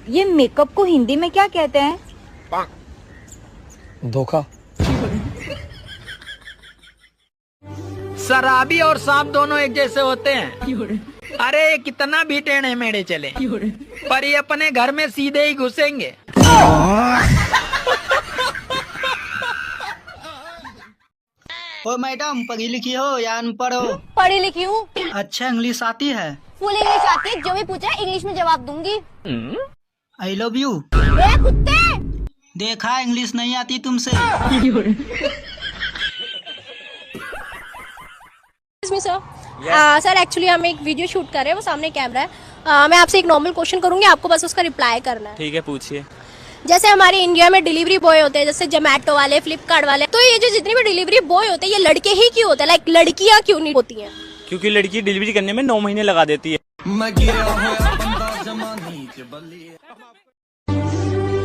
ये मेकअप को हिंदी में क्या कहते हैं? धोखा। शराबी और सांप दोनों एक जैसे होते हैं। अरे कितना भी टेढ़े मेढ़े चले पर ये अपने घर में सीधे ही घुसेंगे। ओ मैडम, पढ़ी लिखी हो या अनपढ़ हो? पढ़ी लिखी हूँ। अच्छा, इंग्लिश आती है? फुल इंग्लिश आती है, जो भी पूछे इंग्लिश में जवाब दूंगी। I love you. कुत्ते, देखा, इंग्लिश नहीं आती तुमसे। सर एक्चुअली हम एक वीडियो शूट कर रहे हैं, वो सामने कैमरा है। मैं आपसे एक नॉर्मल क्वेश्चन करूंगी, आपको बस उसका रिप्लाई करना है। ठीक है, पूछिए। जैसे हमारे इंडिया में डिलीवरी बॉय होते हैं, जैसे जोमेटो वाले, फ्लिपकार्ट वाले, तो ये जो जितने भी डिलीवरी बॉय होते हैं ये लड़के ही क्यों होते हैं? लाइक लड़कियां क्यों नहीं होती हैं? क्योंकि लड़की डिलीवरी करने में 9 महीने लगा देती है।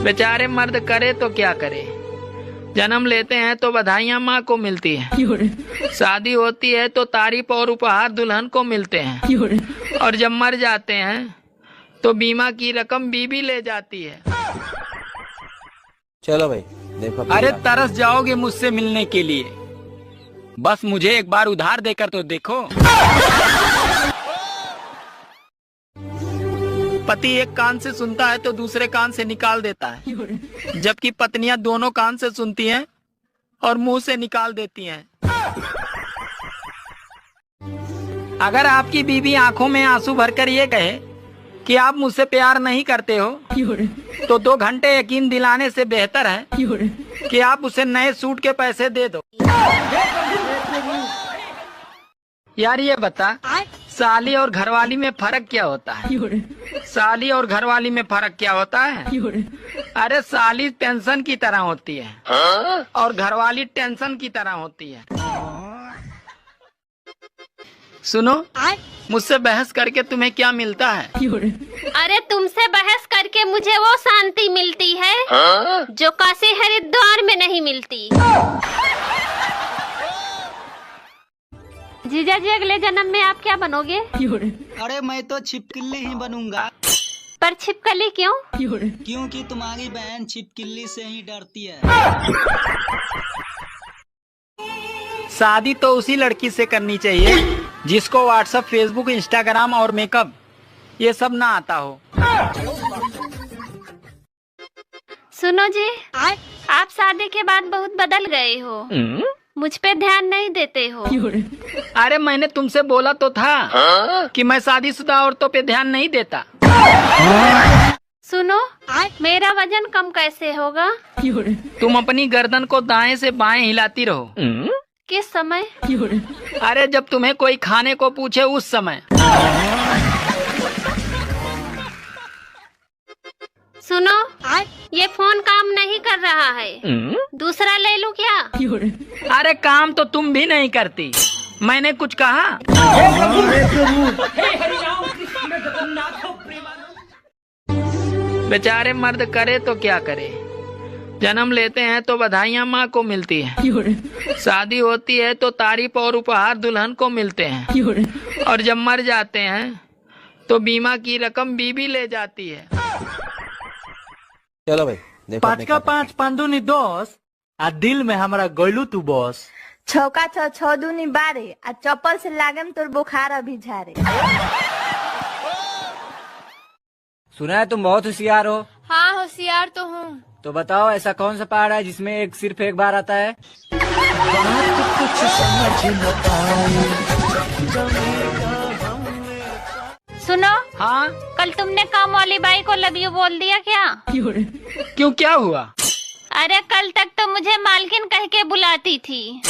बेचारे मर्द करे तो क्या करे, जन्म लेते हैं तो बधाइयाँ माँ को मिलती है, शादी होती है तो तारीफ और उपहार दुल्हन को मिलते हैं, और जब मर जाते हैं तो बीमा की रकम बीबी ले जाती है। चलो भाई, देखो। अरे तरस जाओगे मुझसे मिलने के लिए, बस मुझे एक बार उधार देकर तो देखो। पति एक कान से सुनता है तो दूसरे कान से निकाल देता है, जबकि पत्नियां दोनों कान से सुनती हैं और मुंह से निकाल देती हैं। अगर आपकी बीवी आंखों में आंसू भरकर ये कहे कि आप मुझसे प्यार नहीं करते हो, तो 2 घंटे यकीन दिलाने से बेहतर है कि आप उसे नए सूट के पैसे दे दो। यार ये बता, साली और घरवाली में फर्क क्या होता है? साली और घरवाली में फर्क क्या होता है? अरे साली पेंशन की तरह होती है और घरवाली टेंशन की तरह होती है। सुनो, मुझसे बहस करके तुम्हें क्या मिलता है? अरे तुमसे बहस करके मुझे वो शांति मिलती है जो काशी हरिद्वार में नहीं मिलती। जीजा जी, अगले जन्म में आप क्या बनोगे? अरे मैं तो छिपकली ही बनूंगा। पर छिपकली क्यों? क्योंकि तुम्हारी बहन छिपकली से ही डरती है। शादी तो उसी लड़की से करनी चाहिए जिसको व्हाट्सएप, फेसबुक, इंस्टाग्राम और मेकअप ये सब ना आता हो। सुनो जी, आप शादी के बाद बहुत बदल गए हो, मुझ पे ध्यान नहीं देते हो। अरे मैंने तुमसे बोला तो था कि मैं शादीशुदा औरतों पे ध्यान नहीं देता। सुनो, मेरा वजन कम कैसे होगा? तुम अपनी गर्दन को दाएं से बाएं हिलाती रहो। किस समय? अरे जब तुम्हें कोई खाने को पूछे उस समय। सुनो, ये फोन काम नहीं कर रहा है, दूसरा ले लूं क्या? अरे काम तो तुम भी नहीं करती, मैंने कुछ कहा? बेचारे मर्द करे तो क्या करे, जन्म लेते हैं तो बधाइयाँ माँ को मिलती है, शादी होती है तो तारीफ और उपहार दुल्हन को मिलते हैं, और जब मर जाते हैं तो बीमा की रकम बीबी ले जाती है। चलो भाई, देखो। 5 का 5 5 दूनी 10 आ दिल में हमारा गोलू तू बॉस। 6 का 6 6 दूनी 12 आ चप्पल से लागम तोर बुखार अभी झारे। सुना है तुम बहुत होशियार हो। हाँ, होशियार तो हूँ। तो बताओ, ऐसा कौन सा पहाड़ है जिसमें एक सिर्फ एक बार आता है? सुनो, हाँ, कल तुमने काम वाली बाई को लव यू बोल दिया क्या? क्यों, क्या हुआ? अरे कल तक तो मुझे मालकिन कह के बुलाती थी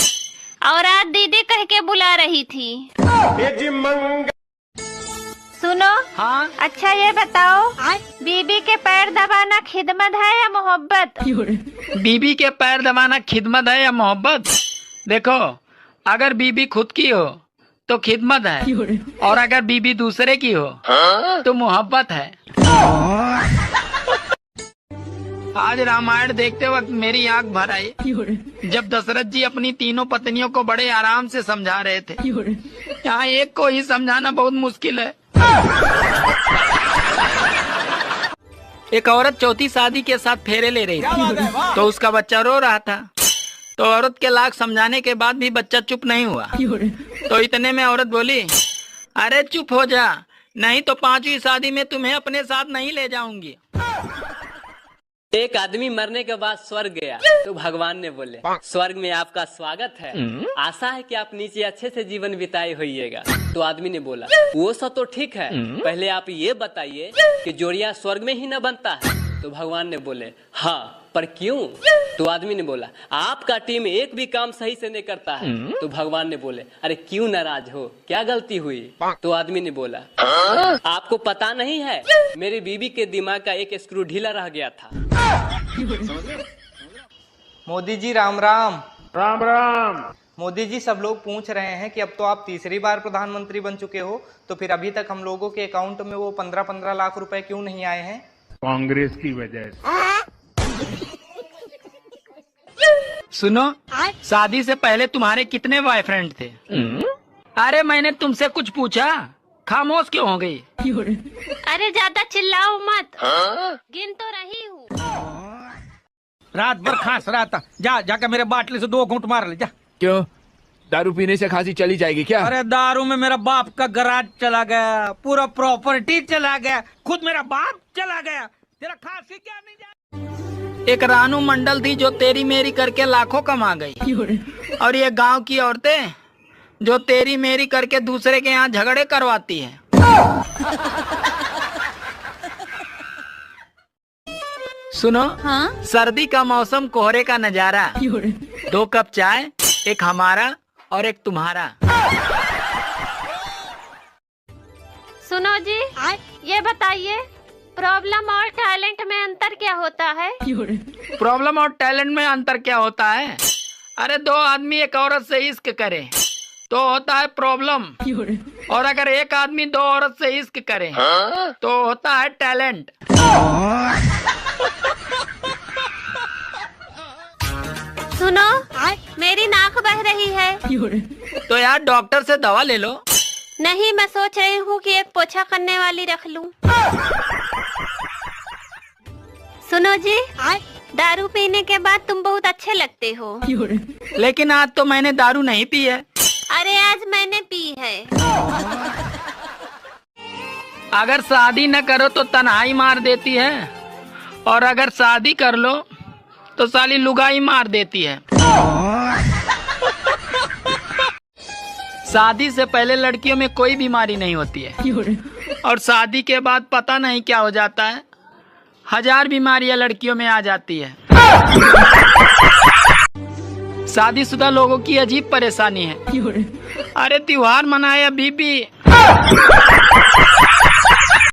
और आज दीदी कह के बुला रही थी। सुनो, हाँ, अच्छा ये बताओ, बीबी के पैर दबाना खिदमत है या मोहब्बत? बीबी के पैर दबाना खिदमत है या मोहब्बत? देखो, अगर बीबी खुद की हो तो खिदमत है, और अगर बीबी दूसरे की हो तो मोहब्बत है। आज रामायण देखते वक्त मेरी आंख भर आई जब दशरथ जी अपनी तीनों पत्नियों को बड़े आराम से समझा रहे थे। यहाँ एक को ही समझाना बहुत मुश्किल है। एक औरत चौथी शादी के साथ फेरे ले रही थी, तो उसका बच्चा रो रहा था। तो औरत के लाख समझाने के बाद भी बच्चा चुप नहीं हुआ। तो इतने में औरत बोली, अरे चुप हो जा, नहीं तो 5वीं शादी में तुम्हें अपने साथ नहीं ले जाऊंगी। एक आदमी मरने के बाद स्वर्ग गया तो भगवान ने बोले, स्वर्ग में आपका स्वागत है, आशा है कि आप नीचे अच्छे से जीवन बिताए होइएगा। तो आदमी ने बोला, वो सब तो ठीक है, पहले आप ये बताइए कि जोड़ियां स्वर्ग में ही न बनता है। तो भगवान ने बोले, हाँ, पर क्यों? तो आदमी ने बोला, आपका टीम एक भी काम सही से नहीं करता है। तो भगवान ने बोले, अरे क्यों नाराज हो, क्या गलती हुई? तो आदमी ने बोला, आपको पता नहीं है, मेरी बीवी के दिमाग का एक स्क्रू ढीला रह गया था। मोदी जी राम राम। राम राम। मोदी जी, सब लोग पूछ रहे हैं कि अब तो आप तीसरी बार प्रधानमंत्री बन चुके हो, तो फिर अभी तक हम लोगों के अकाउंट में वो 15-15 लाख रुपए क्यों नहीं आए हैं? कांग्रेस की वजह से। सुनो, शादी से पहले तुम्हारे कितने बॉयफ्रेंड थे? अरे मैंने तुमसे कुछ पूछा, खामोश क्यों हो गई? अरे ज्यादा चिल्लाओ मत, गिन तो रही हूँ। रात भर खांस रहा था, जाकर मेरे बाटले से 2 घूंट मार ले जा। क्यों, दारू पीने से खांसी चली जाएगी क्या? अरे दारू में मेरा बाप का गराज चला गया, पूरा प्रॉपर्टी चला गया, खुद मेरा बाप चला गया, तेरा खांसी क्या नहीं जा। एक रानू मंडल थी जो तेरी मेरी करके लाखों कमा गई, और ये गांव की औरतें जो तेरी मेरी करके दूसरे के यहाँ झगड़े करवाती हैं। सुनो, हाँ? सर्दी का मौसम, कोहरे का नजारा, 2 कप चाय, एक हमारा और एक तुम्हारा। सुनो जी, ये बताइए, प्रॉब्लम और टैलेंट में अंतर क्या होता है? प्रॉब्लम और टैलेंट में अंतर क्या होता है? अरे 2 आदमी एक औरत से इश्क करे तो होता है प्रॉब्लम, और अगर एक आदमी 2 औरत से इश्क करे तो होता है टैलेंट। सुनो, मेरी नाक बह रही है। तो यार डॉक्टर से दवा ले लो। नहीं, मैं सोच रही हूँ कि एक पोछा करने वाली रख लूं। सुनो जी, दारू पीने के बाद तुम बहुत अच्छे लगते हो। लेकिन आज तो मैंने दारू नहीं पी है। अरे आज मैंने पी है। अगर शादी न करो तो तन्हाई मार देती है, और अगर शादी कर लो तो साली लुगाई मार देती है। शादी से पहले लड़कियों में कोई बीमारी नहीं होती है, और शादी के बाद पता नहीं क्या हो जाता है, 1000 बीमारियां लड़कियों में आ जाती है। शादीशुदा लोगों की अजीब परेशानी है। अरे त्योहार मनाया बीबी।